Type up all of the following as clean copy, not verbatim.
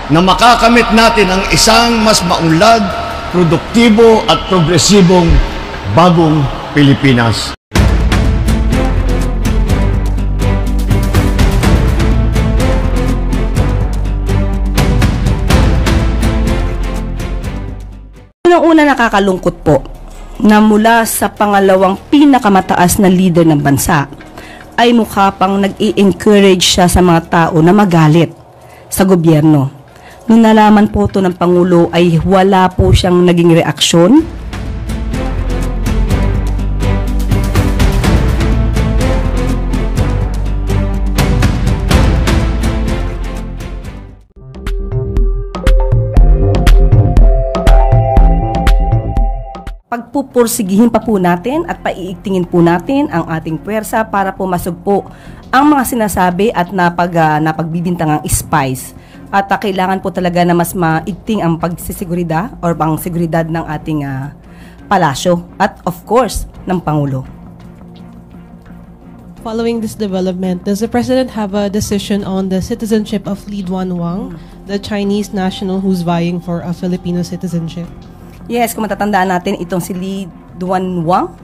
na makakamit natin ang isang mas maunlad, produktibo at progresibong bagong Pilipinas. Unang-una, nakakalungkot po na mula sa pangalawang pinakamataas na leader ng bansa ay mukha pang nag-i-encourage siya sa mga tao na magalit sa gobyerno. Nung nalaman po ito ng Pangulo ay wala po siyang naging reaksyon. Pagpupursigihin pa po natin at paiigtingin po natin ang ating puwersa para pumasok po ang mga sinasabi at napagbibintangang spies. At kailangan po talaga na mas maigting ang pagsisiguridad or ang seguridad ng ating palasyo at of course ng Pangulo. Following this development, does the President have a decision on the citizenship of Li Duanwang, the Chinese national who's vying for a Filipino citizenship? Yes, kung matatandaan natin, itong si Li Duanwang,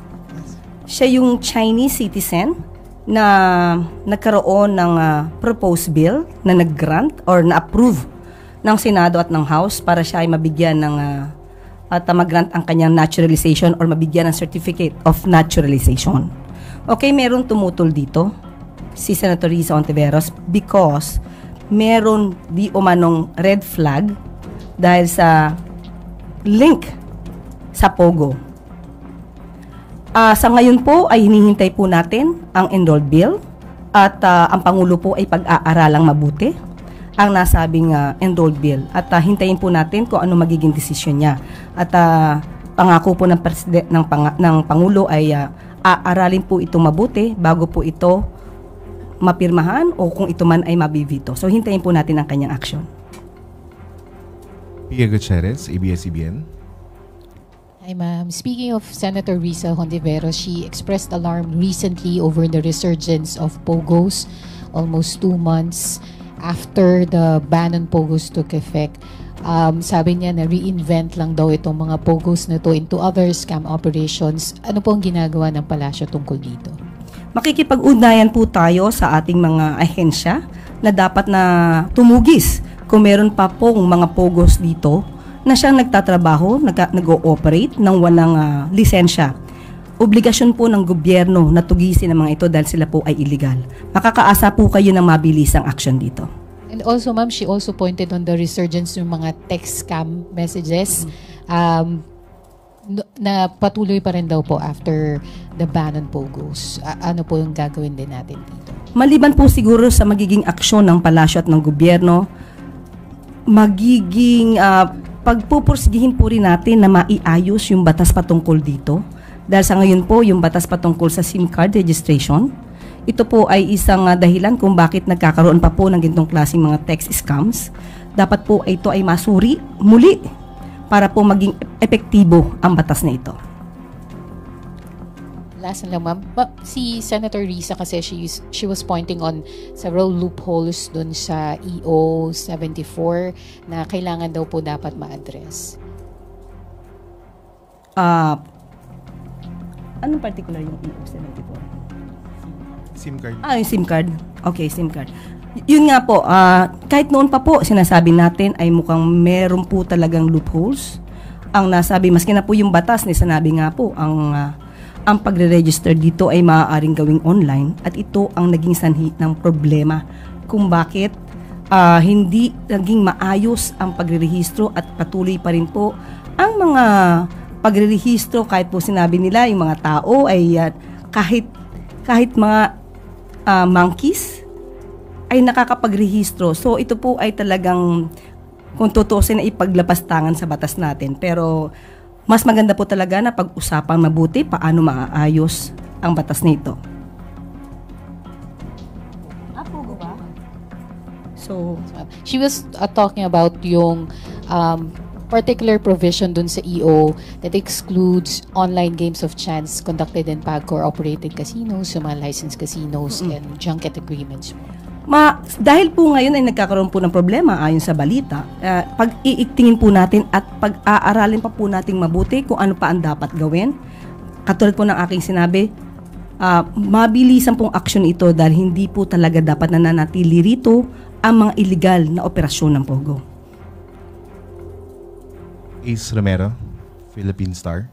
siya yung Chinese citizen na nagkaroon ng proposed bill na nag-grant or na-approve ng Senado at ng House para siya ay mabigyan ng at mag-grant ang kanyang naturalization or mabigyan ng certificate of naturalization. Okay, meron tumutol dito si Senator Risa Hontiveros because meron di umanong red flag dahil sa link sa Pogo. Sa ngayon po ay hinihintay po natin ang enrolled bill at ang Pangulo po ay pag-aaralang mabuti ang nasabing enrolled bill at hintayin po natin kung ano magiging desisyon niya. At pangako po ng ng Pangulo ay aaralin po ito mabuti bago po ito mapirmahan o kung ito man ay mabibito. So hintayin po natin ang kanyang action. Pia Gutierrez, ABS-CBN. Hi ma'am. Speaking of Senator Risa Hontiveros, she expressed alarm recently over the resurgence of Pogos almost 2 months after the ban on Pogos took effect. Sabi niya na reinvent lang daw itong mga Pogos na to into other scam operations. Ano po ang ginagawa ng palasyo tungkol dito? Makikipag-ugnayan po tayo sa ating mga ahensya na dapat na tumugis kung meron pa pong mga Pogos dito na siyang nagtatrabaho, nag-ooperate ng walang lisensya. Obligasyon po ng gobyerno na tugisin ang mga ito dahil sila po ay illegal. Makakaasa po kayo ng mabilisang action dito. And also ma'am, she also pointed on the resurgence ng mga text scam messages na patuloy pa rin daw po after the ban on Pogos. Ano po yung gagawin din natin dito? Maliban po siguro sa magiging aksyon ng palasyo at ng gobyerno, magiging pagpupursigihin po rin natin na maiayos yung batas patungkol dito. Dahil sa ngayon po, yung batas patungkol sa SIM card registration, ito po ay isang dahilan kung bakit nagkakaroon pa po ng ganitong klaseng mga text scams. Dapat po ito ay masuri muli para po maging epektibo ang batas na ito. Last na lang ma'am, si Senator Risa kasi she was pointing on several loopholes dun sa EO 74 na kailangan daw po dapat ma-address. Anong particular yung EO 74? SIM card. Yung SIM card. Okay, SIM card. Yun nga po, kahit noon pa po sinasabi natin ay mukhang meron po talagang loopholes. Ang nasabi, maski na po yung batas ni sinabi nga po, ang pagre-register dito ay maaaring gawing online at ito ang naging sanhi ng problema kung bakit hindi naging maayos ang pagre-rehistro at patuloy pa rin po ang mga pagre-rehistro kahit po sinabi nila yung mga tao ay kahit mga monkeys ay nakakapag-rehistro. So ito po ay talagang kung tutusin na ipaglapastangan sa batas natin. Pero mas maganda po talaga na pag-usapang mabuti paano maaayos ang batas nito. Pogo ba? So, she was talking about yung particular provision dun sa EO that excludes online games of chance conducted in PAGCOR operating casinos, yung mga licensed casinos and junket agreements. Dahil po ngayon ay nagkakaroon po ng problema ayon sa balita, pag-iiktingin po natin at pag-aaralin pa po nating mabuti kung ano pa ang dapat gawin. Katulad po ng aking sinabi, mabilisan pong aksyon ito dahil hindi po talaga dapat nananatili rito ang mga illegal na operasyon ng Pogo. Ace Romero, Philippine Star.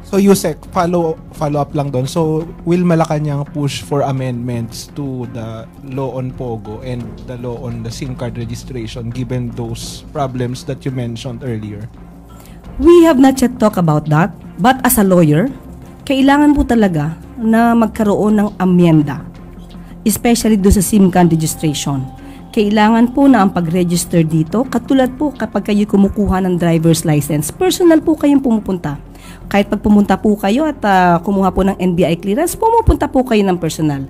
So Yusek, follow up lang doon. So will Malacanang push for amendments to the law on Pogo and the law on the SIM card registration given those problems that you mentioned earlier? We have not yet talked about that, but as a lawyer, kailangan po talaga na magkaroon ng amyenda, especially doon sa SIM card registration. Kailangan po na ang pag-register dito, katulad po kapag kayo kumukuha ng driver's license, personal po kayong pumupunta. Kahit pag pumunta po kayo at kumuha po ng NBI clearance, pumupunta po kayo ng personal.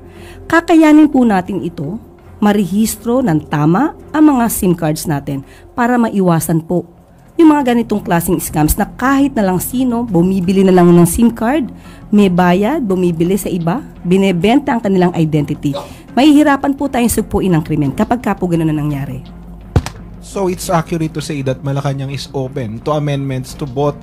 Kakayanin po natin ito, marehistro ng tama ang mga SIM cards natin para maiwasan po yung mga ganitong klaseng scams na kahit na lang sino, bumibili na lang ng SIM card, may bayad, bumibili sa iba, binebenta ang kanilang identity. Mahihirapan po tayong sugpuin ng krimen kapag po ganun na nangyari. So it's accurate to say that Malacanang is open to amendments to both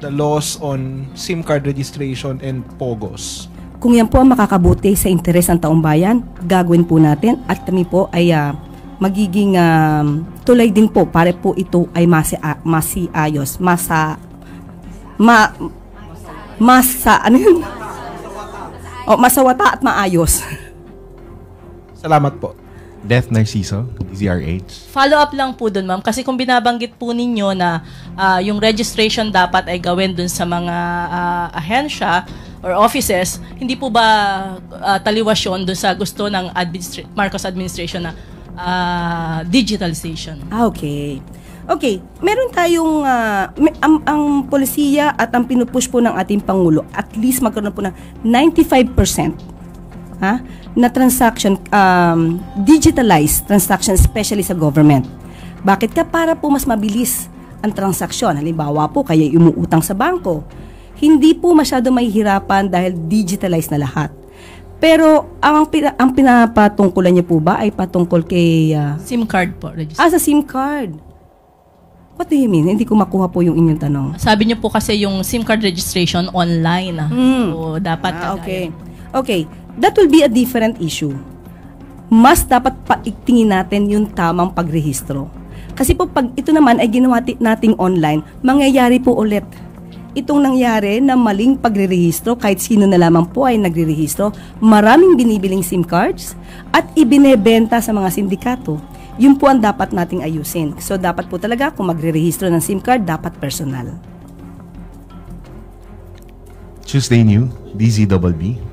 the laws on SIM card registration and POGOs. Kung yan po ang makakabuti sa interes ng taong bayan, gagawin po natin at kami po ay magiging tulay din po para po ito ay masiayos, masawata at maayos. Salamat po. Death Narciso, DZRH. Follow up lang po dun, ma'am. Kasi kung binabanggit po ninyo na yung registration dapat ay gawin dun sa mga ahensya or offices, hindi po ba taliwas yun dun sa gusto ng Marcos administration na digitalization? Okay. Okay, meron tayong ang polisiya at ang pinupush po ng ating Pangulo, at least magkaroon po ng 95% na transaction, digitalized transaction, especially sa government. Bakit ka? Para po mas mabilis ang transaksyon. Halimbawa po, kaya umuutang sa bangko. Hindi po masyado mahihirapan dahil digitalized na lahat. Pero ang pinapatungkulan niyo po ba ay patungkol kay SIM card po, register. sa SIM card. What do you mean? Hindi ko makuha po yung inyong tanong. Sabi niyo po kasi yung SIM card registration online. So dapat okay. Okay. That will be a different issue. Mas dapat paigtingin natin yung tamang pagrehistro. Kasi po pag ito naman ay ginawa nating online, mangyayari po ulit itong nangyari na maling pagrerehistro, kahit sino na lamang po ay nagrerehistro, maraming binibiling SIM cards at ibinebenta sa mga sindikato. Yun po ang dapat nating ayusin. So dapat po talaga kung magrerehistro ng SIM card, dapat personal. Tuesday New, DZBB.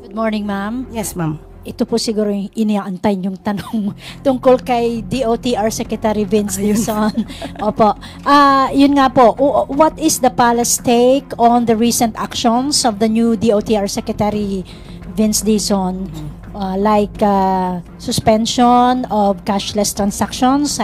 Good morning, ma'am. Yes, ma'am. Ito po siguro yung iniaantay yung tanong tungkol kay DOTR Secretary Vince Dizon. Opo. Yun nga po, what is the palace take on the recent actions of the new DOTR Secretary Vince Dizon? Like suspension of cashless transactions,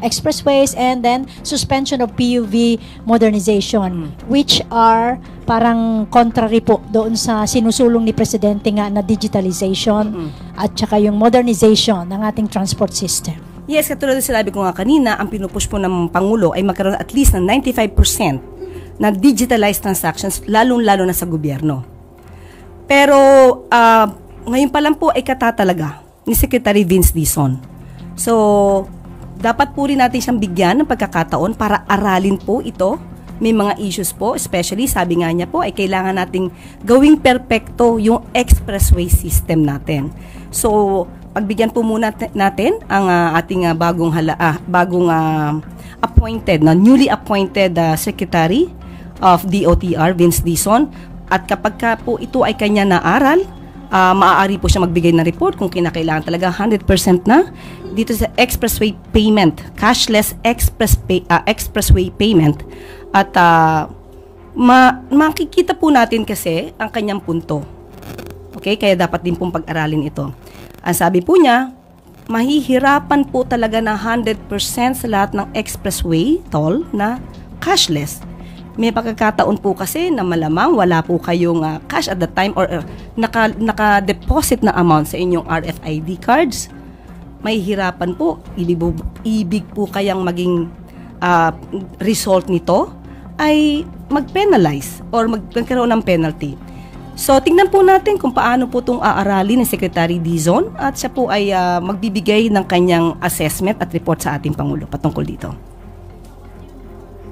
expressways, and then suspension of PUV modernization, which are parang contrary po doon sa sinusulong ni Presidente nga na digitalization at saka yung modernization ng ating transport system. Yes, katulad na sinabi ko nga kanina, ang pinupush po ng Pangulo ay magkaroon at least ng 95% na digitalized transactions, lalong-lalo na sa gobyerno. Pero ngayon pa lang po ay katatalaga ni Secretary Vince Dizon. So, dapat po rin natin siyang bigyan ng pagkakataon para aralin po ito. May mga issues po, especially sabi nga niya po ay kailangan nating gawing perpekto yung expressway system natin. So, pagbigyan po muna natin ang ating newly appointed Secretary of DOTR, Vince Dizon. At kapag po ito ay kanya naaral, maaari po siya magbigay ng report kung kinakailangan talaga 100% na dito sa expressway payment, cashless expressway payment. At makikita po natin kasi ang kanyang punto. Okay? Kaya dapat din pong pag-aralin ito. Ang sabi po niya, mahihirapan po talaga na 100% sa lahat ng expressway toll na cashless. May pagkakataon po kasi na malamang wala po kayong cash at the time or naka-deposit na amount sa inyong RFID cards. May hirapan po. Ibig po kayang maging result nito ay mag-penalize or magkaroon ng penalty. So, tingnan po natin kung paano po itong aaralin ni Secretary Dizon at siya po ay magbibigay ng kanyang assessment at report sa ating Pangulo patungkol dito.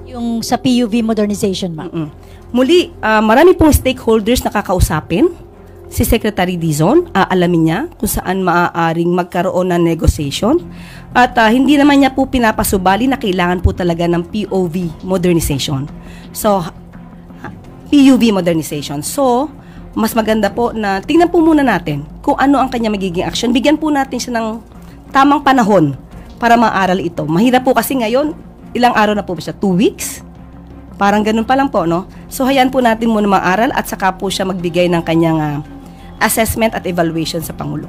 Yung sa PUV modernization, ma'am. Muli, marami pong stakeholders na kakausapin si Secretary Dizon. Alamin niya kung saan maaaring magkaroon ng negotiation. At hindi naman niya po pinapasubali na kailangan po talaga ng POV modernization. So, PUV modernization. So, mas maganda po na tingnan po muna natin kung ano ang kanya magiging action. Bigyan po natin siya ng tamang panahon para maaral ito. Mahirap po kasi ngayon, ilang araw na po ba siya? 2 weeks? Parang ganun pa lang po, no? So, hayaan po natin muna maaral at saka po siya magbigay ng kanyang assessment at evaluation sa Pangulo.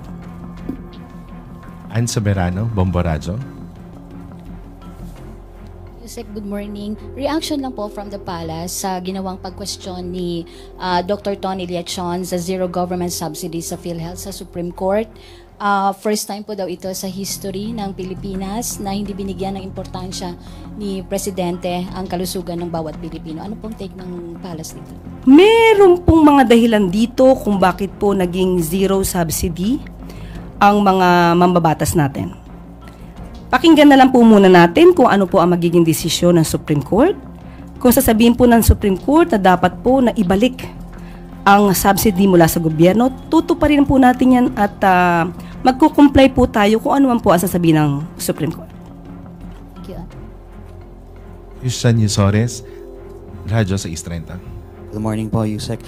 Ann Soberano, Bomborazo. Yusek, good morning. Reaction lang po from the palace sa ginawang pag-question ni Dr. Tony Liachon sa zero government subsidy sa PhilHealth sa Supreme Court. First time po daw ito sa history ng Pilipinas na hindi binigyan ng importansya ni Presidente ang kalusugan ng bawat Pilipino. Ano pong take ng palace dito? Meron pong mga dahilan dito kung bakit po naging zero subsidy ang mga mambabatas natin. Pakinggan na lang po muna natin kung ano po ang magiging desisyon ng Supreme Court. Kung sasabihin po ng Supreme Court na dapat po na ibalik ang subsidy mula sa gobyerno, tutuparin po natin yan at magkukumplay po tayo kung ano man po ang sasabihin ng Supreme Court. Thank you. Christian Yusores, Radyo sa East 30. Good morning po, Yusek.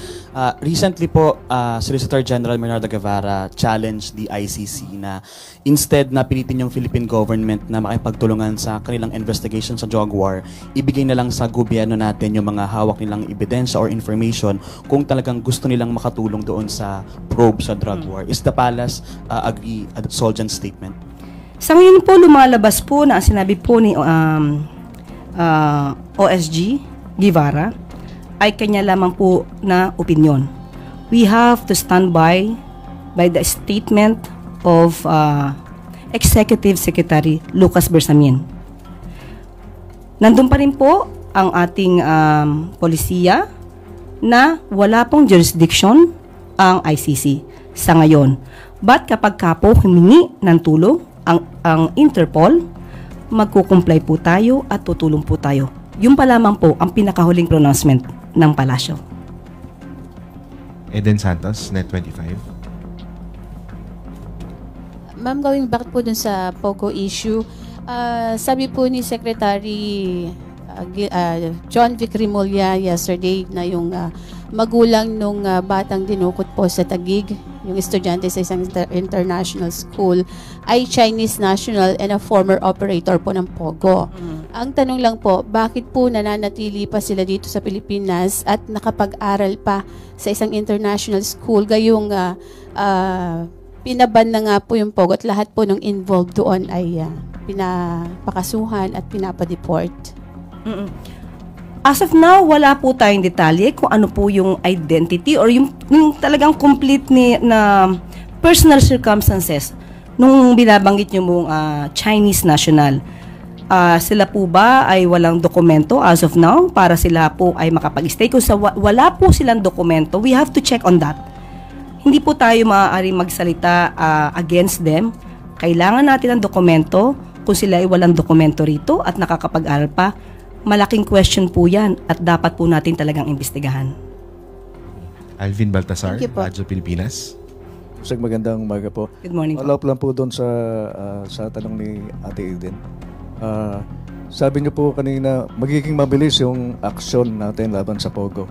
Recently po, Solicitor General Bernardo Guevara challenged the ICC na instead na pilitin yung Philippine government na makipagtulungan sa kanilang investigation sa drug war, ibigay na lang sa gobyerno natin yung mga hawak nilang ebidensya or information kung talagang gusto nilang makatulong doon sa probe sa drug war. Is the palace agree at Soljan's statement? Sa ngayon po, lumalabas po na sinabi po ni OSG Guevara ay kanya lamang po na opinion. We have to stand by the statement of Executive Secretary Lucas Bersamin. Nandun pa rin po ang ating polisiya na wala pong jurisdiction ang ICC sa ngayon. But kapag ka po humingi ng tulong ang Interpol, magkukumplay po tayo at tutulong po tayo. Yun pa lamang po ang pinakahuling pronouncement ng palasyo. Eden Santos, Net25. Ma'am, going back po dun sa POGO issue, sabi po ni Secretary John Vic Rimulya yesterday na yung magulang nung batang dinukot po sa Taguig, yung estudyante sa isang international school, ay Chinese national and a former operator po ng POGO. Ang tanong lang po, bakit po nananatili pa sila dito sa Pilipinas at nakapag-aral pa sa isang international school, gayong pinaban na nga po yung POGO at lahat po nung involved doon ay pinapakasuhan at pinapadeport? As of now, wala po tayong detalye kung ano po yung identity or yung talagang complete na personal circumstances nung binabanggit nyo mong Chinese national. Sila po ba ay walang dokumento as of now para sila po ay makapag-stay? Kung wala po silang dokumento, we have to check on that. Hindi po tayo maaaring magsalita against them. Kailangan natin ng dokumento. Kung sila ay walang dokumento rito at nakakapag-aral pa, malaking question po yan at dapat po natin talagang imbestigahan. Alvin Baltasar, Radyo Pilipinas. Magandang umaga po. Good morning po. Follow up lang po doon sa tanong ni Ate Eden. Sabi niyo po kanina, magiging mabilis yung action natin laban sa POGO.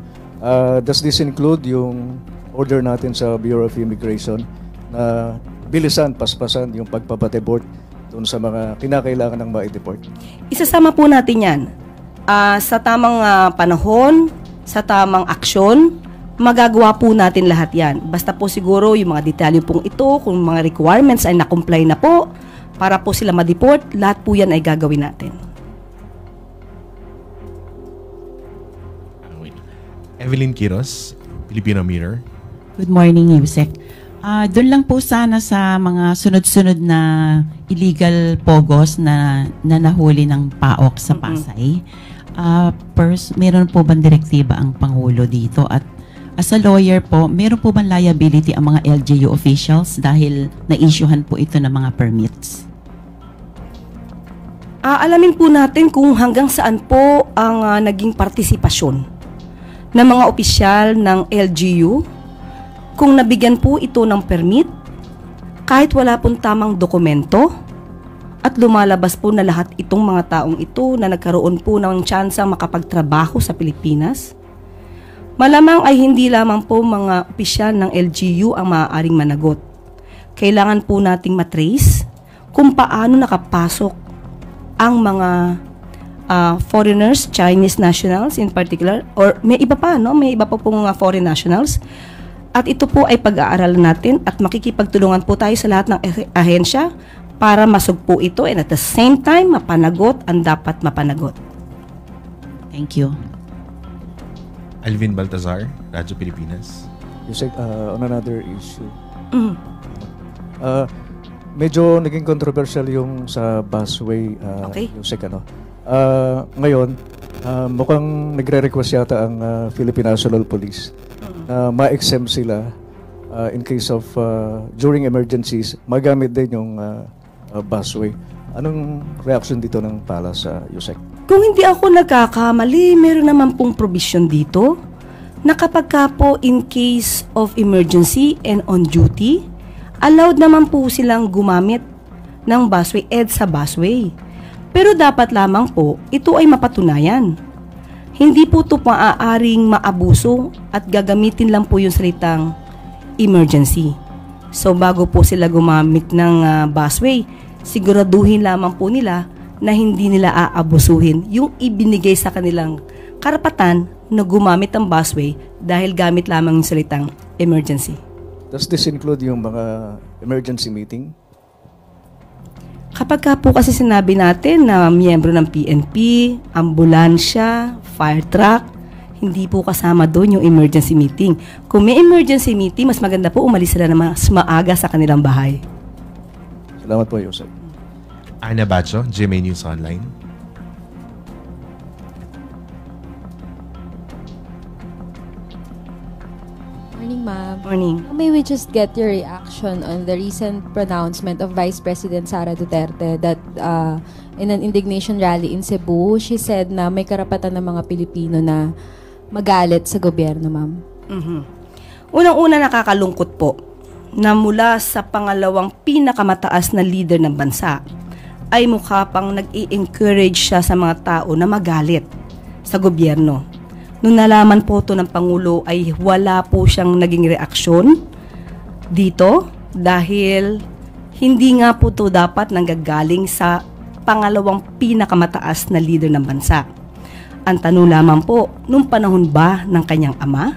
Does this include yung order natin sa Bureau of Immigration na bilisan, paspasan yung pagpapadeport doon sa mga kinakailangan ng ma-deport? Isasama po natin yan. Sa tamang panahon, sa tamang aksyon, magagawa po natin lahat yan. Basta po siguro yung mga detalye pong ito, kung mga requirements ay na-comply na po, para po sila ma-deport, lahat po yan ay gagawin natin. Evelyn Quiros, Filipino Mirror. Good morning, Yusek. Doon lang po sana sa mga sunod-sunod na illegal pogos na nahuli ng PAOK sa Pasay. Meron po bang direktiba ang Pangulo dito? At as a lawyer po, meron po bang liability ang mga LGU officials dahil na-issuehan po ito ng mga permits? Alamin po natin kung hanggang saan po ang naging partisipasyon ng mga opisyal ng LGU, kung nabigyan po ito ng permit, kahit wala pong tamang dokumento, at lumalabas po na lahat itong mga taong ito na nagkaroon po ng tsansang makapagtrabaho sa Pilipinas, malamang ay hindi lamang po mga opisyal ng LGU ang maaaring managot. Kailangan po nating matrace kung paano nakapasok ang mga foreigners, Chinese nationals in particular, or may iba pa, no? May iba pa pong mga foreign nationals. At ito po ay pag-aaralan natin at makikipagtulungan po tayo sa lahat ng ahensya para masugpo ito and at the same time mapanagot ang dapat mapanagot. Thank you. Alvin Baltazar, Radyo Pilipinas. Yusek, on another issue. Medyo naging controversial yung sa busway, Yusek, ano. Ngayon, mukhang nagre-request yata ang Philippine National Police na ma-exempt sila in case of during emergencies, magamit din yung busway. Anong reaction dito ng Palace, Yusek? Kung hindi ako nagkakamali, meron naman pong provision dito na kapag ka po in case of emergency and on duty, allowed naman po silang gumamit ng busway, EDSA busway. Pero dapat lamang po, ito ay mapatunayan. Hindi po ito maaaring maabuso at gagamitin lang po yung salitang emergency. So bago po sila gumamit ng busway, siguraduhin lamang po nila na hindi nila aabusuhin yung ibinigay sa kanilang karapatan na gumamit ng busway dahil gamit lamang yung salitang emergency. Does this include yung mga emergency meeting? Kapag ka po kasi sinabi natin na miyembro ng PNP, ambulansya, fire truck, hindi po kasama doon yung emergency meeting. Kung may emergency meeting, mas maganda po umalis sila na mas maaga sa kanilang bahay. Salamat po, Yusek. Ana Bacho, GMA News Online. Morning, ma'am. Morning. May we just get your reaction on the recent pronouncement of Vice President Sara Duterte that in an indignation rally in Cebu, she said na may karapatan ng mga Pilipino na magalit sa gobyerno, ma'am? Unang-una, nakakalungkot po na mula sa pangalawang pinakamataas na leader ng bansa ay mukha pang nag-i-encourage siya sa mga tao na magalit sa gobyerno. Nung nalaman po ito ng Pangulo ay wala po siyang naging reaksyon dito dahil hindi nga po ito dapat nanggagaling sa pangalawang pinakamataas na leader ng bansa. Ang tanong lamang po, nung panahon ba ng kanyang ama,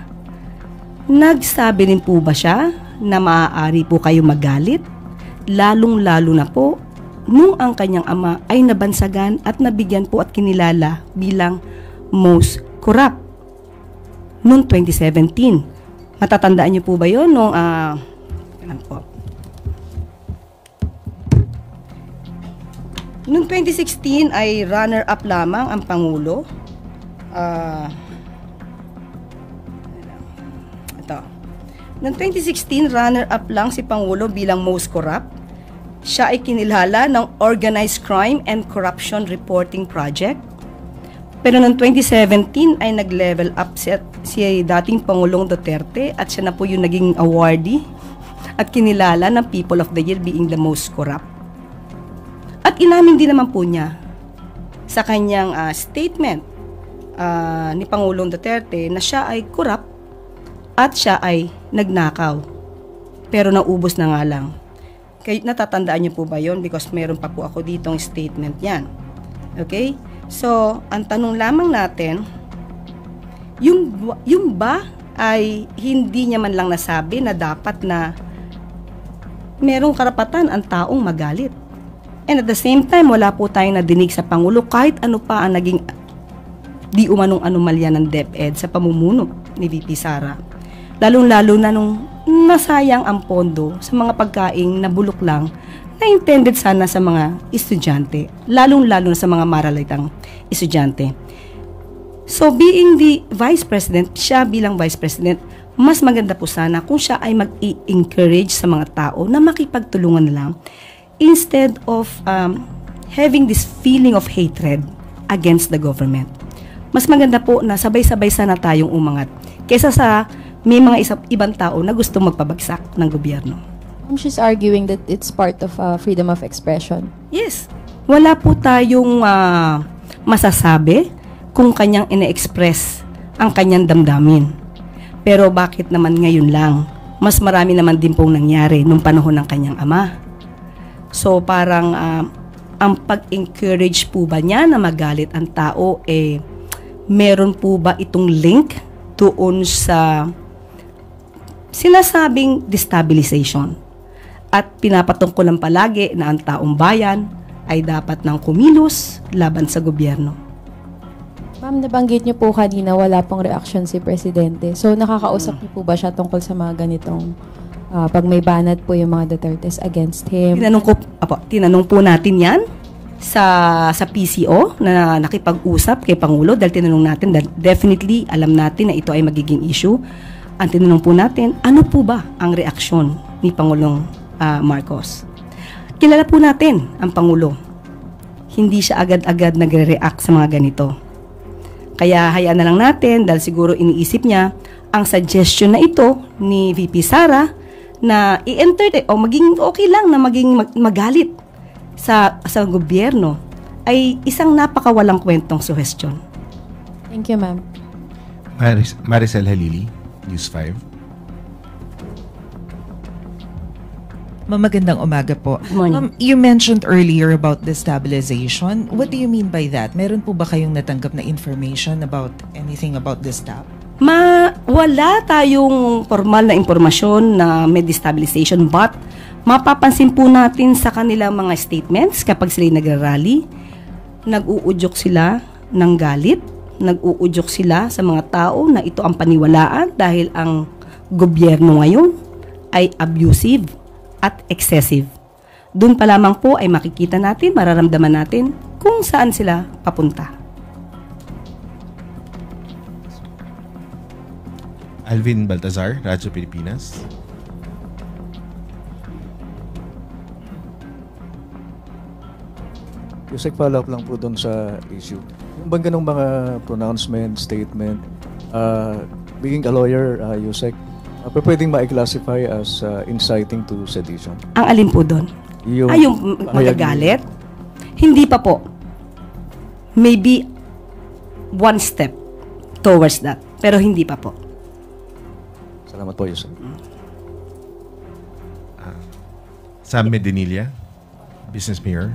nagsabi rin po ba siya na maaari po kayo magalit? Lalong-lalo na po nung ang kanyang ama ay nabansagan at nabigyan po at kinilala bilang most corrupt noong 2017. Matatandaan niyo po ba yun? Noong, noong 2016 ay runner-up lamang ang Pangulo. Noong 2016, runner-up lang si Pangulo bilang most corrupt. Siya ay kinilala ng Organized Crime and Corruption Reporting Project. Pero noong 2017 ay nag-level up si dating Pangulong Duterte at siya na po yung naging awardee at kinilala ng People of the Year being the most corrupt. At inamin din naman po niya sa kanyang statement ni Pangulong Duterte na siya ay corrupt at siya ay nagnakaw. Pero naubos na nga lang. Kaya natatandaan niyo po ba yon? Because meron pa po ako ditong statement yan. Okay? So, ang tanong lamang natin, yung ba ay hindi niya man lang nasabi na dapat na merong karapatan ang taong magalit. And at the same time, wala po tayong nadinig sa Pangulo kahit ano pa ang naging di umanong anomalya ng DepEd sa pamumuno ni VP Sara. Lalong-lalo na nung nasayang ang pondo sa mga pagkaing nabulok lang na intended sana sa mga estudyante, lalong-lalo na sa mga maralitang estudyante. So being the Vice President, siya bilang Vice President, mas maganda po sana kung siya ay mag-i-encourage sa mga tao na makipagtulungan na lang instead of having this feeling of hatred against the government. Mas maganda po na sabay-sabay sana tayong umangat kaysa sa may mga ibang tao na gusto magpabagsak ng gobyerno. She's arguing that it's part of freedom of expression. Yes. Wala po tayong masasabi kung kanyang ine-express ang kanyang damdamin. Pero bakit naman ngayon lang? Mas marami naman din pong nangyari nung panahon ng kanyang ama. So parang ang pag-encourage po ba niya na magalit ang tao, meron po ba itong link doon sa sinasabing destabilization? At pinapatungkulan palagi na ang taong bayan ay dapat nang kumilos laban sa gobyerno. Ma'am, nabanggit niyo po kanina wala pong reaction si Presidente. So nakakausap niyo po ba siya tungkol sa mga ganitong pag may banat po yung mga Dutertes against him? Tinanong po natin yan sa PCO na nakipag-usap kay Pangulo dahil tinanong natin, definitely alam natin na ito ay magiging issue. Ang tinanong po natin, ano po ba ang reaksyon ni Pangulong Marcos? Kilala po natin ang Pangulo. Hindi siya agad-agad nagre-react sa mga ganito. Kaya hayaan na lang natin dahil siguro iniisip niya ang suggestion na ito ni VP Sara na i-entertain o maging okay lang na maging magalit sa gobyerno ay isang napakawalang kwentong suggestion. Thank you, ma'am. Maricel Halili, News 5. Magandang umaga po. You mentioned earlier about destabilization. What do you mean by that? Meron po ba kayong natanggap na information about anything about this stop? Wala tayong formal na impormasyon na may destabilization, but mapapansin po natin sa kanilang mga statements kapag sila nagrarally, nag-uudyok sila ng galit, nag-uudyok sila sa mga tao na ito ang paniwalaan dahil ang gobyerno ngayon ay abusive at excessive. Doon pa lamang po ay makikita natin, mararamdaman natin kung saan sila papunta. Alvin Baltazar, Radyo Pilipinas. Yusek, follow up lang po doon sa issue. Yung bang ganong mga pronouncement, statement, being a lawyer, Yusek, pwedeng ma-classify as inciting to sedition? Ang alin po doon? Yung magagalit? Hindi pa po. Maybe one step towards that. Pero hindi pa po. Salamat po, Yusek. Sam Medinilla, Business Mirror.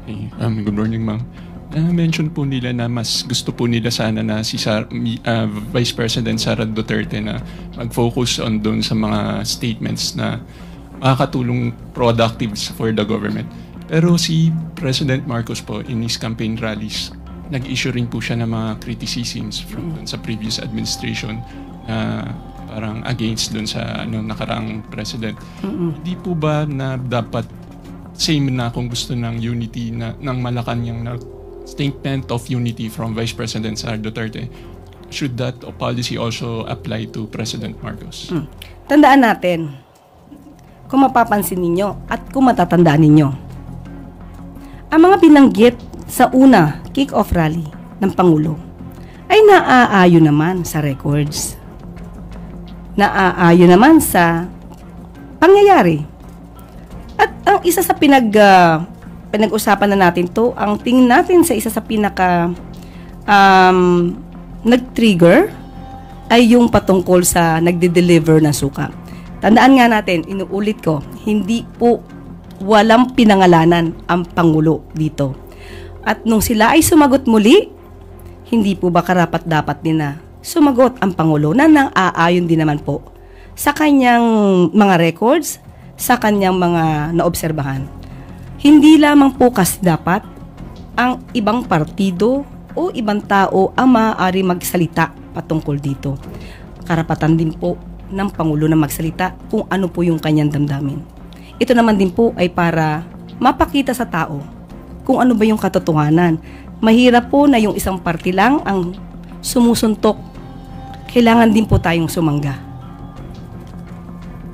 Hey, good morning, ma'am. Mention po nila na mas gusto po nila sana na si Vice President Sara Duterte na mag-focus on doon sa mga statements na makakatulong productive for the government. Pero si President Marcos po in his campaign rallies, nag-issue rin po siya ng mga criticisms from doon sa previous administration na parang against doon sa nakaraang president. Hindi po ba na dapat same na kung gusto ng unity na ng Malacanang na statement of unity from Vice President Sara Duterte, should that policy also apply to President Marcos? Tandaan natin, kung mapapansin ninyo at kung matatandaan ninyo, ang mga binanggit sa una kick-off rally ng Pangulo ay naaayon naman sa records. Naaayon naman sa pangyayari. At ang isa sa pinag-usapan na natin to, ang tingin natin sa isa sa nag-trigger ay yung patungkol sa nagde-deliver ng suka. Tandaan nga natin, inuulit ko, hindi po walang pinangalanan ang Pangulo dito. At nung sila ay sumagot muli, hindi po ba karapat-dapat din na sumagot ang Pangulo na nang-aayon din naman po sa kanyang mga records, sa kanyang mga naobserbahan. Hindi lamang po kasi dapat ang ibang partido o ibang tao ang maaari magsalita patungkol dito. Karapatan din po ng Pangulo na magsalita kung ano po yung kanyang damdamin. Ito naman din po ay para mapakita sa tao kung ano ba yung katotohanan. Mahirap po na yung isang party lang ang sumusuntok. Kailangan din po tayong sumangga.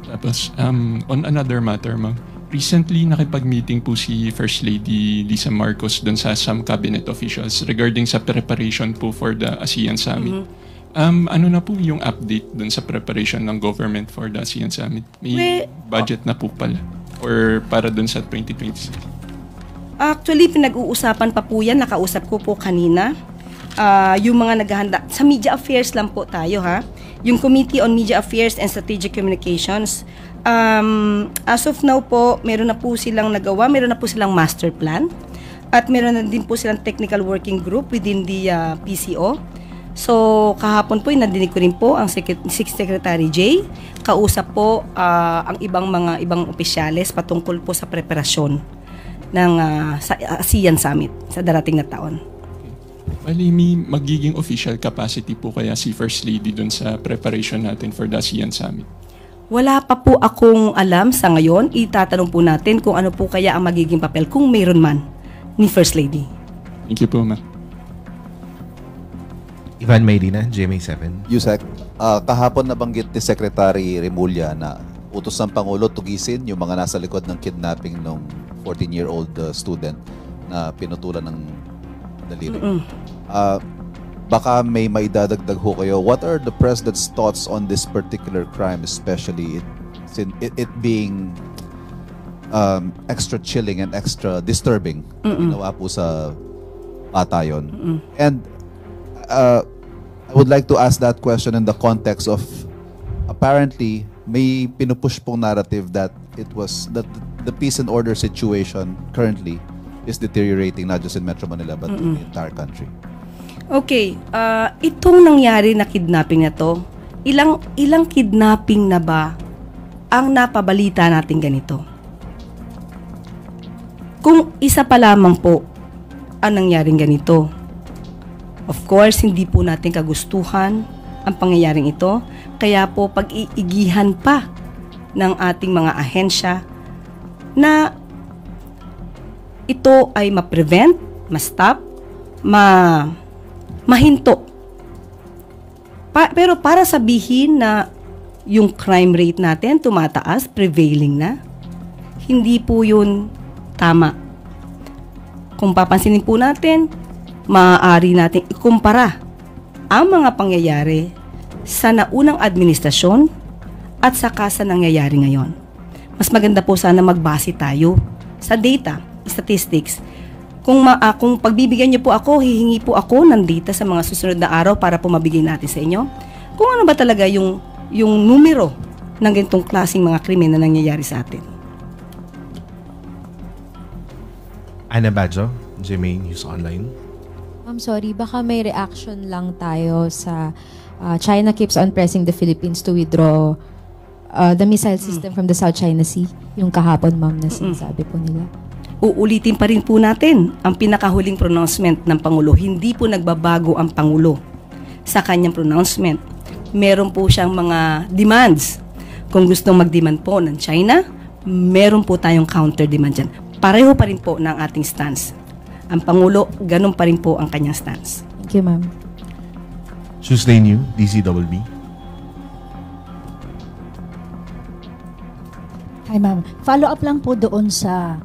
Tapos, on another matter, ma'am, recently nakipag-meeting po si First Lady Lisa Marcos doon sa some cabinet officials regarding sa preparation po for the ASEAN Summit. Ano na po yung update doon sa preparation ng government for the ASEAN Summit? May budget na po pala? Or para doon sa 2026? Actually, pinag-uusapan pa po yan. Nakausap ko po kanina. Yung mga naghahanda. Sa media affairs lang po tayo, ha? Yung Committee on Media Affairs and Strategic Communications. As of now po, meron na po silang nagawa. Meron na po silang master plan. At meron na din po silang technical working group within the PCO. So, kahapon po, nadinig ko rin po ang Secretary Jay. Kausap po ang ibang opisyales patungkol po sa preparasyon ng sa ASEAN Summit sa darating na taon. Bali, may magiging official capacity po kaya si First Lady dun sa preparation natin for the ASEAN Summit? Wala pa po akong alam sa ngayon. Itatanong po natin kung ano po kaya ang magiging papel kung mayroon man ni First Lady. Thank you po, ma'am. Ivan Mayrina, GMA7. Yusek, kahapon nabanggit ni Secretary Remulla na utos ng Pangulo tugisin yung mga nasa likod ng kidnapping ng 14-year-old student na pinutulan ng daliri. Baka may maidadagdag ho kayo. What are the President's thoughts on this particular crime, especially it being extra chilling and extra disturbing? Ginawa po sa bata yun. And I would like to ask that question in the context of apparently may pinupush pong narrative that it was that the peace and order situation currently is deteriorating not just in Metro Manila but in the entire country. Okay, itong nangyari na kidnapping na to, ilang kidnapping na ba ang napabalita natin ganito? Kung isa pa lamang po ang nangyaring ganito, of course, hindi po natin kagustuhan ang pangyayaring ito. Kaya po pag-iigihan pa ng ating mga ahensya na ito ay ma-prevent, ma-stop, mahinto. Pero para sabihin na yung crime rate natin tumataas, prevailing na, hindi po yun tama. Kung papansinin po natin, maaari natin ikumpara ang mga pangyayari sa naunang administrasyon at saka sa nangyayari ngayon. Mas maganda po sana magbase tayo sa data, statistics. Kung pagbibigyan niyo po ako, hihingi po ako ng data sa mga susunod na araw para po mabigay natin sa inyo. Kung ano ba talaga yung numero ng ganitong klaseng mga krimen na nangyayari sa atin. Ana Badjo, GMA News Online. I'm sorry, baka may reaction lang tayo sa China keeps on pressing the Philippines to withdraw the missile system from the South China Sea. Yung kahapon, ma'am, na sinasabi po nila. Uulitin pa rin po natin ang pinakahuling pronouncement ng Pangulo. Hindi po nagbabago ang Pangulo sa kanyang pronouncement. Meron po siyang mga demands. Kung gustong mag-demand po ng China, meron po tayong counter-demand dyan. Pareho pa rin po ng ating stance. Ang Pangulo, ganun pa rin po ang kanyang stance. Thank you, ma'am. Tuesday New, DZWB. Hi, ma'am. Follow up lang po doon sa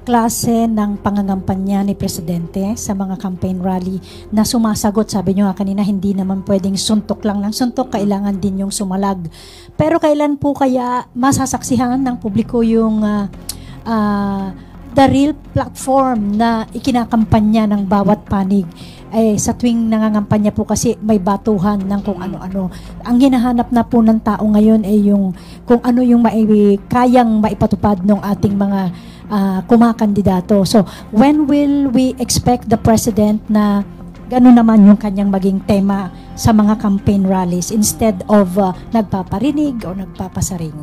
klase ng pangangampanya ni Presidente sa mga campaign rally na sumasagot. Sabi nyo kanina, hindi naman pwedeng suntok lang ng suntok, kailangan din yung sumalag. Pero kailan po kaya masasaksihan ng publiko yung the real platform na ikinakampanya ng bawat panig? Sa tuwing nangangampanya po kasi may batuhan ng kung ano-ano. Ang hinahanap na po ng tao ngayon ay yung kung ano yung kayang maipatupad ng ating mga kumakandidato. So, when will we expect the President na gano'n naman yung kanyang maging tema sa mga campaign rallies instead of nagpaparinig o nagpapasaring?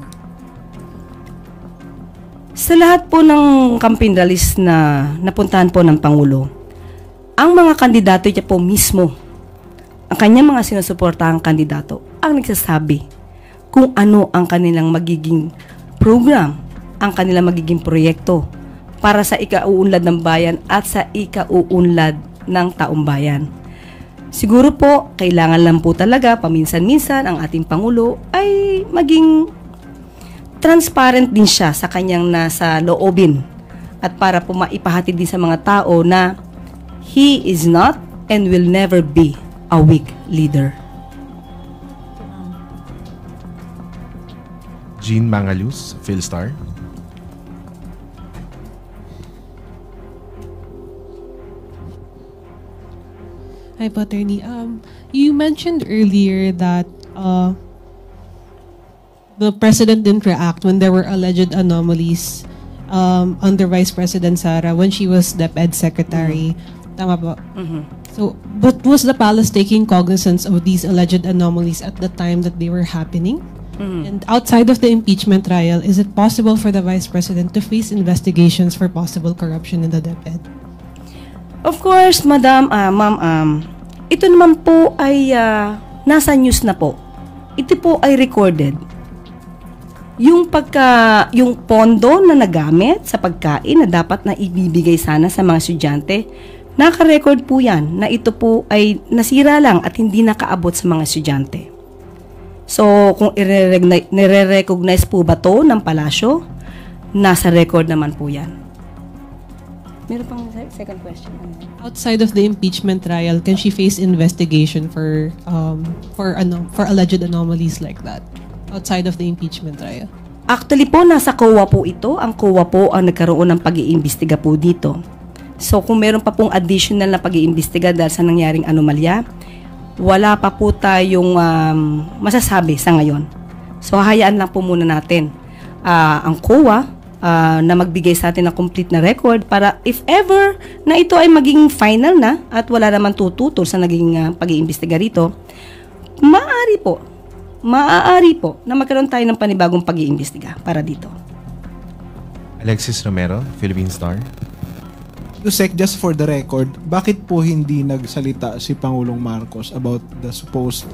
Sa lahat po ng campaign rallies na napuntahan po ng Pangulo, ang mga kandidato niya po mismo, ang kanyang mga sinusuportahang kandidato, ang nagsasabi kung ano ang kanilang magiging program, ang kanilang magiging proyekto para sa ikauunlad ng bayan at sa ikauunlad ng taong bayan. Siguro po, kailangan lang po talaga paminsan-minsan ang ating Pangulo ay maging transparent din siya sa kanyang nasa loobin at para po maipahatid din sa mga tao na he is not and will never be a weak leader. Jean Mangalus, Philstar. Hi, Attorney. You mentioned earlier that the president didn't react when there were alleged anomalies under Vice President Sara when she was DepEd Secretary. Tama po? So, but was the palace taking cognizance of these alleged anomalies at the time that they were happening? And outside of the impeachment trial, is it possible for the Vice President to face investigations for possible corruption in the DepEd? Of course, Madam, Ma'am, ito naman po ay nasa news na po. Ito po ay recorded. Yung pondo na nagamit sa pagkain na dapat na ibibigay sana sa mga estudyante, naka-record po yan na ito po ay nasira lang at hindi nakaabot sa mga estudyante. So, kung nire-recognize po ba to ng palasyo, nasa record naman po yan. Meron pang second question. Outside of the impeachment trial, can she face investigation for alleged anomalies like that? Outside of the impeachment trial? Actually po, nasa COA po ito. Ang COA po ang nagkaroon ng pag-iimbestiga po dito. So, kung meron pa pong additional na pag-iimbestiga dahil sa nangyaring anomalya, wala pa po tayong masasabi sa ngayon. So, hayaan lang po muna natin ang COA na magbigay sa atin ng complete na record para if ever na ito ay maging final na at wala naman tututol sa naging pag-iimbestiga rito, maaari po na magkaroon tayo ng panibagong pag-iimbestiga para dito. Alexis Romero, Philippine Star. Yusek, just for the record, bakit po hindi nagsalita si Pangulong Marcos about the supposed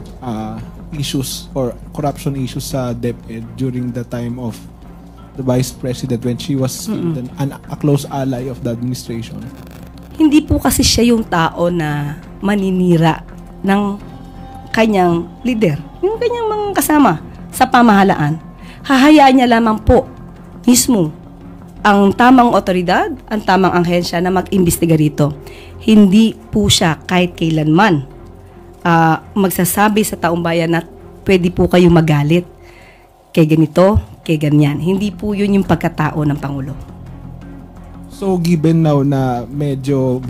issues or corruption issues sa DepEd during the time of the Vice President when she was a close ally of the administration? Hindi po kasi siya yung tao na maninira ng kanyang leader, yung kanyang mga kasama sa pamahalaan. Hahayaan niya lamang po mismo ang tamang otoridad, ang tamang ahensya na mag-imbestiga rito. Hindi po siya kahit kailanman magsasabi sa taong bayan na pwede po kayo magalit kay ganito, kay ganyan. Hindi po yun yung pagkatao ng Pangulo. So given now na medyo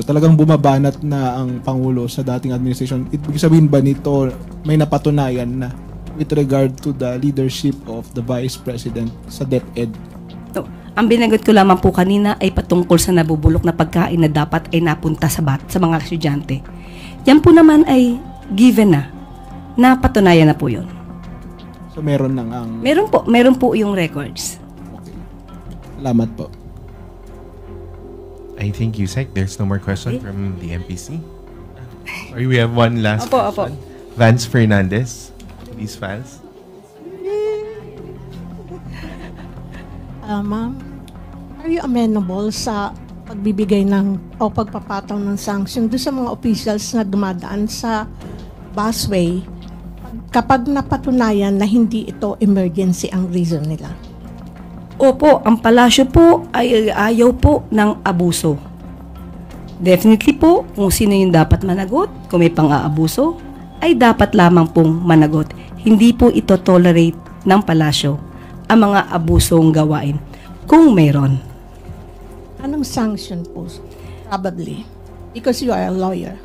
talagang bumabanat na ang Pangulo sa dating administration, ibig sabihin ba nito may napatunayan na with regard to the leadership of the Vice President sa DepEd? No, ang binagot ko lamang po kanina ay patungkol sa nabubulok na pagkain na dapat ay napunta sa mga estudyante. Yan po naman ay given na. Napatunayan na po yun. So meron nang ang... Meron po yung records. Okay. Salamat po. I think, Yusek, there's no more question from the MPC. Sorry, we have one last question. Vance Fernandez, these files. Ma'am, are you amenable sa pagbibigay o pagpapataw ng sanction doon sa mga officials na dumadaan sa busway kapag napatunayan na hindi ito emergency ang reason nila? Opo, ang palasyo po ay ayaw po ng abuso. Definitely po, kung sino yung dapat managot, kung may pang-aabuso, ay dapat lamang pong managot. Hindi po ito tolerate ng palasyo ang mga abusong gawain, kung mayroon. Anong sanction po? Probably. Because you are a lawyer.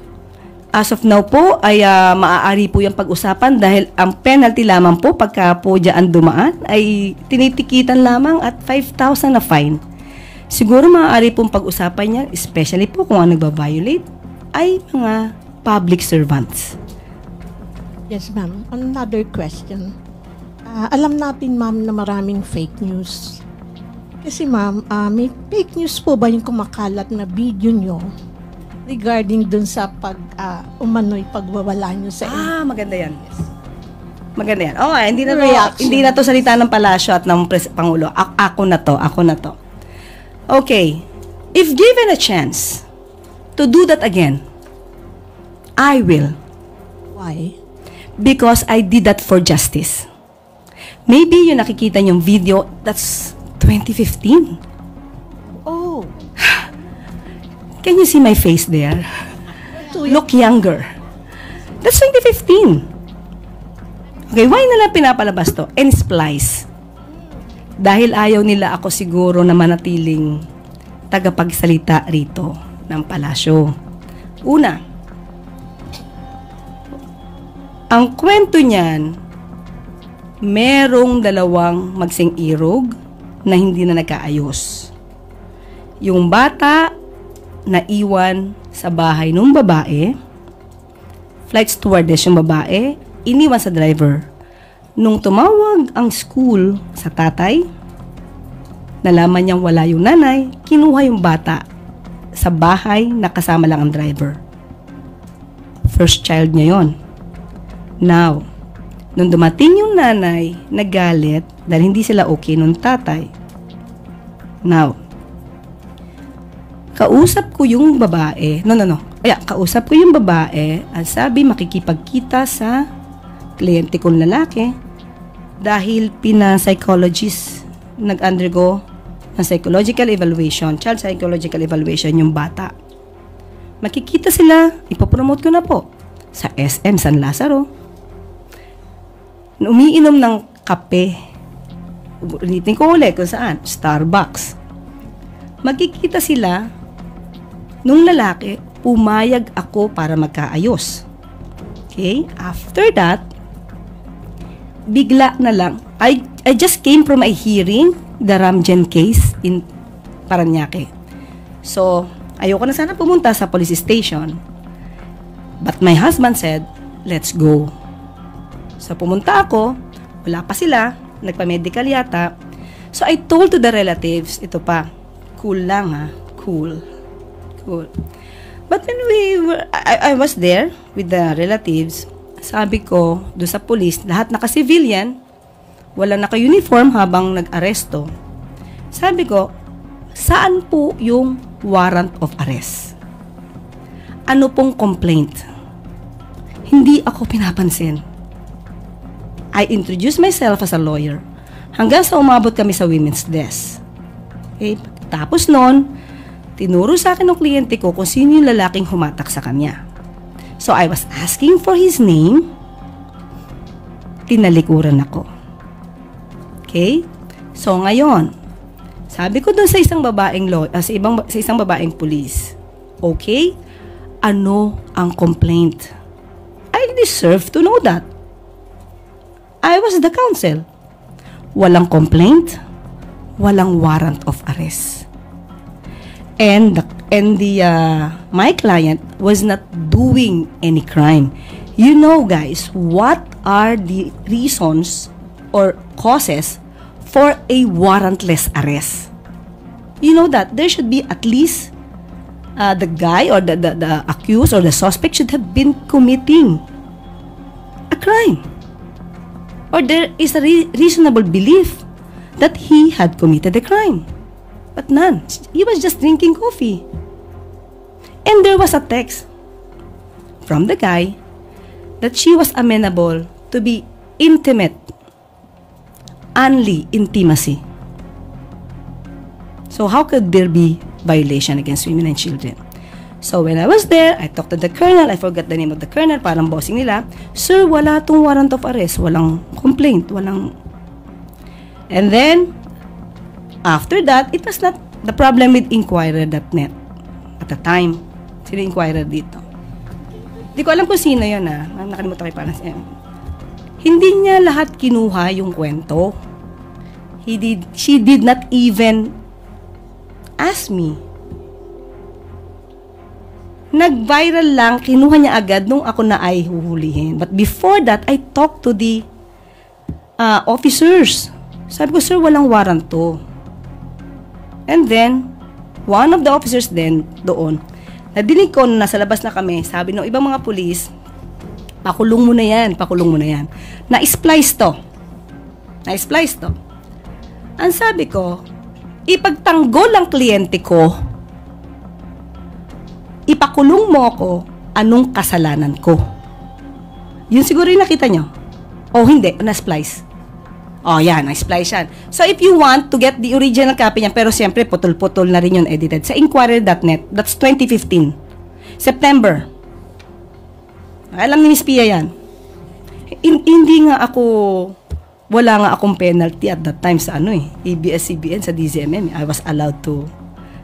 As of now po, ay maaari po yung pag-usapan dahil ang penalty lamang po pagka po dyan dumaan ay tinitikitan lamang at 5,000 na fine. Siguro maaari pong pag-usapan niya, especially po kung ang nagbabiolate ay mga public servants. Yes, ma'am. Another question. Alam natin, ma'am, na maraming fake news. Kasi, ma'am, may fake news po ba yung kumakalat na video nyo regarding dun sa umano'y pagwawala nyo sa maganda yan. Maganda yan. Okay, hindi Reaction. na to salita ng palasyo at ng Pangulo. Ako na to. Okay. If given a chance to do that again, I will. Why? Because I did that for justice. Maybe yung nakikita niyong video, that's 2015. Oh. Can you see my face there? Look younger. That's 2015. Okay, why nila pinapalabas to? And splice. Dahil ayaw nila ako siguro na manatiling tagapagsalita rito ng palasyo. Una, ang kwento niyan, merong dalawang magsing-irog na hindi na nagkaayos. Yung bata na iwan sa bahay ng babae, flight stewardess yung babae, iniwan sa driver. Nung tumawag ang school sa tatay, nalaman niyang wala yung nanay, kinuha yung bata sa bahay na kasama lang ang driver. First child niya yon. Now, nung dumating yung nanay, nagalit dahil hindi sila okay nung tatay. Now, kausap ko yung babae. Kausap ko yung babae at sabi makikipagkita sa kliyente kong lalaki dahil pina-psychologist nag-undergo ng psychological evaluation, child psychological evaluation yung bata. Makikita sila, ipopromote ko na po sa SM San Lazaro. Umiinom ng kape. Ulitin ko ulit kung saan, Starbucks. Magkikita sila nung lalaki, pumayag ako para magkaayos. Okay? After that, bigla na lang, I just came from a hearing, the Ramjen case in Parañaque. So, ayoko na sana pumunta sa police station. But my husband said, let's go. So, pumunta ako, wala pa sila, nagpa-medical yata. So, I told to the relatives, ito pa, cool lang ha, cool. But when I was there with the relatives, sabi ko, doon sa police, lahat naka-civilian, wala naka-uniform habang nag-aresto. Sabi ko, saan po yung warrant of arrest? Ano pong complaint? Hindi ako pinapansin. I introduced myself as a lawyer hanggang sa umabot kami sa women's desk. Okay? Tapos noon, tinuro sa akin ng kliyente ko kung sino yung lalaking humatak sa kanya. So, I was asking for his name. Tinalikuran ako. Okay? So, ngayon, sabi ko doon sa isang babaeng sa isang babaeng police, okay, ano ang complaint? I deserve to know that. I was the counsel. Walang complaint, walang warrant of arrest. And my client was not doing any crime. You know, guys, what are the reasons or causes for a warrantless arrest? You know that there should be at least the guy or the accused or the suspect should have been committing a crime. Or there is a reasonable belief that he had committed a crime. But none. He was just drinking coffee. And there was a text from the guy that she was amenable to be intimate, only intimacy. So how could there be violation against women and children? So when I was there, I talked to the colonel. I forgot the name of the colonel. Parang bossing nila. Sir, wala tong warrant of arrest. Walang complaint. Walang... And then, after that, it was not the problem with Inquirer.net at the time. Sino Inquirer dito? Hindi ko alam kung sino yun nakalimutan ko parang siya. Hindi niya lahat kinuha yung kwento. She did not even ask me. Nag-viral lang, kinuha niya agad nung ako na ay huhulihin. But before that, I talked to the officers. Sabi ko, sir, walang warrant to. And then, one of the officers then doon, Nadinig ko, nasa labas na kami, sabi ng ibang mga pulis, pakulong mo na yan, pakulong mo na yan. Na-splice to. Na-splice to. Ang sabi ko, ipagtanggol ang kliyente ko, ipakulong mo ako, anong kasalanan ko? Yun siguro yung nakita nyo. O hindi, na-splice. O yan, na-splice yan. So if you want to get the original copy niya, pero siyempre putol-putol na rin yun edited, sa inquirer.net, that's 2015. September. Alam ni Miss Pia yan. Hindi nga ako, wala nga akong penalty at that time sa ABS-CBN, sa DZMM. I was allowed to.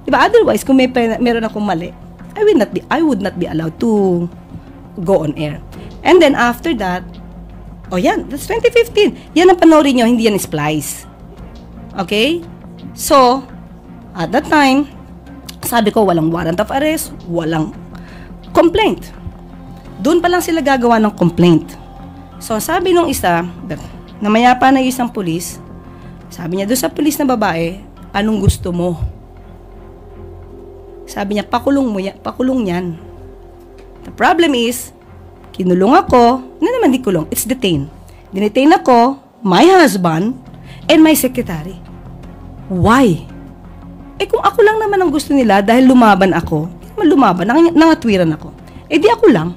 Diba? Otherwise, kung meron akong mali, I would not be allowed to go on air. And then after that, yan, that's 2015. Yan ang panoorin nyo, hindi yan splice. Okay? So, at that time, sabi ko, walang warrant of arrest, walang complaint. Doon pa lang sila gagawa ng complaint. So, sabi nung isa, namayapa na yung isang pulis, sabi niya, doon sa pulis na babae, anong gusto mo? Sabi niya, pakulong yan. The problem is, kinulong ako, naman di kulong, it's detained. Dinetain ako, my husband, and my secretary. Why? Kung ako lang naman ang gusto nila, dahil lumaban ako, nangatwiran ako. Di ako lang.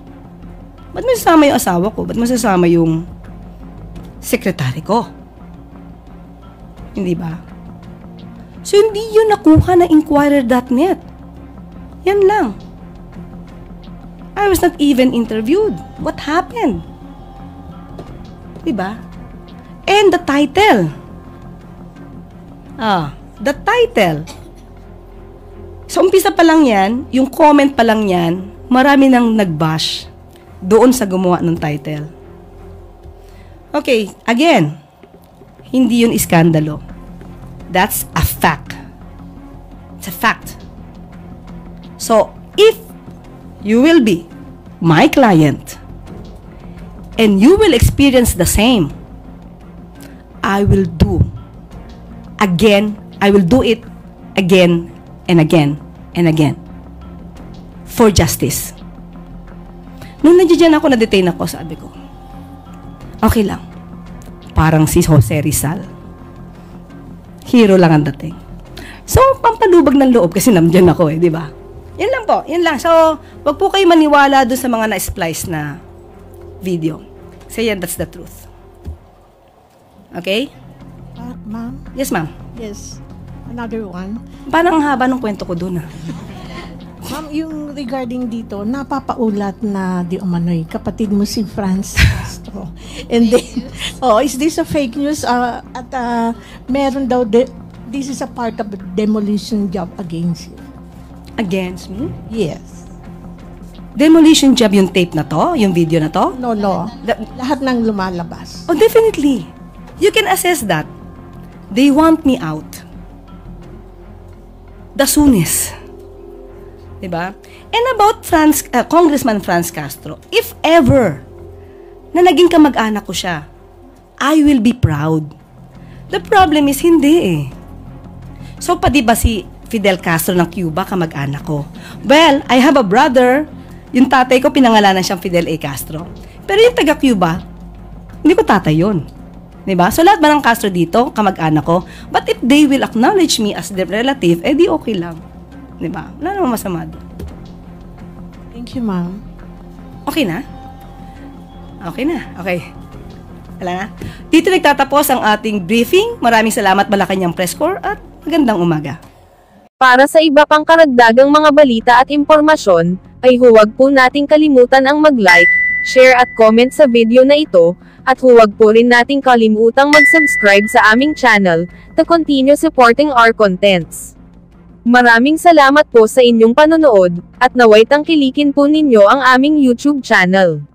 Ba't masasama yung asawa ko? Ba't masasama yung secretary ko? Hindi ba? So, hindi yun nakuha na inquirer.net. Yan lang. I was not even interviewed. What happened? Diba? And the title. The title. So, umpisa pa lang yan, yung comment pa lang yan, marami nang nag-bash doon sa gumawa ng title. Okay, again, hindi yun iskandalo. That's a fact. It's a fact. So, if you will be my client and you will experience the same, I will do it again and again and again for justice. Nung nandiyan ako, na-detain ako, sabi ko, okay lang. Parang si Jose Rizal. Hero lang ang dating. So, pampalubag ng loob kasi nandiyan ako di ba? Yan lang po, yan lang. So, wag po kayo maniwala doon sa mga na-splice na video. Kasi yan, that's the truth. Okay? Ma'am? Yes, ma'am. Yes. Another one. Parang ang haba ng kwento ko doon Ma'am, yung regarding dito, napapaulat na di umano'y kapatid mo si Franz Castro. And then, is this a fake news? At meron daw, this is a part of the demolition job against you. Against me? Yes. Demolition job yung tape na to? Yung video na to? No. Lahat ng lumalabas. Oh, definitely. You can assess that. They want me out. The soonest. Diba? And about Congressman Franz Castro, if ever na naging kamag-anak ko siya, I will be proud. The problem is hindi So, pa di ba si Fidel Castro ng Cuba, kamag-anak ko? Well, I have a brother. Yung tatay ko, pinangalanan siyang Fidel A. Castro. Pero yung taga-Cuba, hindi ko tatay yun. Diba? So, lahat ba ng Castro dito, kamag-anak ko? But if they will acknowledge me as their relative, di okay lang. Diba? Wala namang masama doon. Thank you, ma'am. Okay na? Okay na. Okay. Wala na? Dito nagtatapos ang ating briefing. Maraming salamat, Malacanang Press Corps, at magandang umaga. Para sa iba pang karagdagang mga balita at impormasyon, ay huwag po nating kalimutan ang mag-like, share at comment sa video na ito, at huwag po rin nating kalimutang mag-subscribe sa aming channel, to continue supporting our contents. Maraming salamat po sa inyong panonood, at naway tangkilikin po ninyo ang aming YouTube channel.